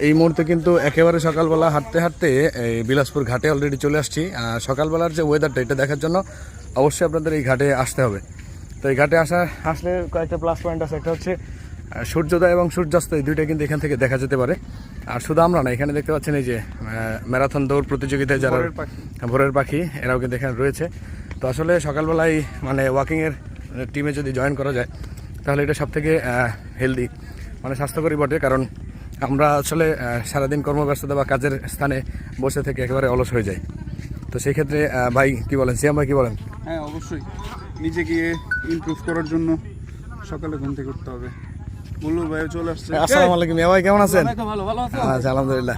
এই মুহূর্তে কিন্তু একেবারে সকালবেলা হাঁটতে হাঁটতে এই বিলাসপুর ঘাটে অলরেডি চলে আসছি। সকালবেলার যে ওয়েদারটা এটা দেখার জন্য অবশ্যই আপনাদের এই ঘাটে আসতে হবে। তো এই ঘাটে আসলে কয়েকটা প্লাস পয়েন্ট আছে। একটা হচ্ছে সূর্যোদয় এবং সূর্যাস্ত, এই দুইটা কিন্তু এখান থেকে দেখা যেতে পারে। আর শুধু আমরা না, এখানে দেখতে পাচ্ছেন এই যে ম্যারাথন দৌড় প্রতিযোগিতায় যারা ভোরের পাখি এরাও কিন্তু এখানে রয়েছে। তো আসলে সকালবেলায় মানে ওয়াকিংয়ের টিমে যদি জয়েন করা যায় তাহলে এটা সবথেকে হেলদি, মানে স্বাস্থ্যকরী বটে। কারণ আমরা আসলে সারাদিন কর্মব্যস্ততা বা কাজের স্থানে বসে থেকে একেবারে অলস হয়ে যায়। তো সেই ক্ষেত্রে ভাই কি বলেন, সিয়াম ভাই কি বলেন? হ্যাঁ, অবশ্যই নিজেকে ইমপ্রুভ করার জন্য সকালে ঘুম থেকে উঠতে হবে। বুলবুল ভাই চলে আসছে। আসসালামু আলাইকুম। ভাই কেমন আছেন? ভালো আছেন? আচ্ছা, আলহামদুলিল্লাহ।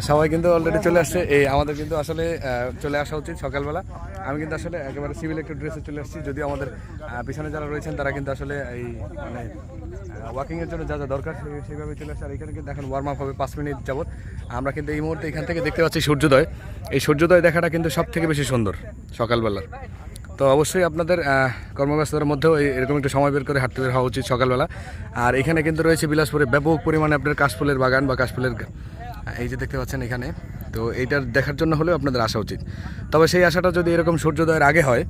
সবাই কিন্তু অলরেডি চলে আসছে। এই আমাদের কিন্তু আসলে চলে আসা উচিত সকালবেলা। আমি কিন্তু আসলে একেবারে সিভিল একটা ড্রেসে চলে আসছি, যদিও আমাদের পিছনে যারা রয়েছেন তারা কিন্তু আসলে এই মানে ওয়াকিংয়ের জন্য যা যা দরকার সেইভাবে চলে আসছে। আর এখানে কিন্তু এখন ওয়ার্ম আপ হবে 5 মিনিট যাবত। আমরা কিন্তু এই মুহূর্তে এখান থেকে দেখতে পাচ্ছি সূর্যোদয়। এই সূর্যোদয় দেখাটা কিন্তু সব থেকে বেশি সুন্দর সকালবেলার। তো অবশ্যই আপনাদের কর্মব্যস্ততার মধ্যেও এরকম একটু সময় বের করে হাঁটতে বের হওয়া উচিত সকালবেলা। আর এখানে কিন্তু রয়েছে বিলাসপুরে ব্যাপক পরিমাণে আপনার কাশফুলের বাগান বা কাশফুলের এই যে দেখতে পাচ্ছেন এখানে। তো এইটার দেখার জন্য হলেও আপনাদের আসা উচিত। তবে সেই আশাটা যদি এরকম সূর্যোদয়ের আগে হয়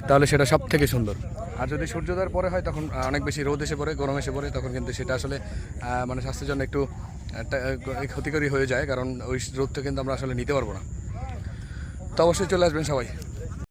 তাহলে সেটা সব থেকে সুন্দর। আর যদি সূর্যোদয়ের পরে হয় তখন অনেক বেশি রোদ এসে পড়ে, গরম এসে পড়ে, তখন কিন্তু সেটা আসলে মানে স্বাস্থ্যের জন্য একটু ক্ষতিকরী হয়ে যায়। কারণ ওই রোদটা কিন্তু আমরা আসলে নিতে পারবো না। তো অবশ্যই চলে আসবেন সবাই।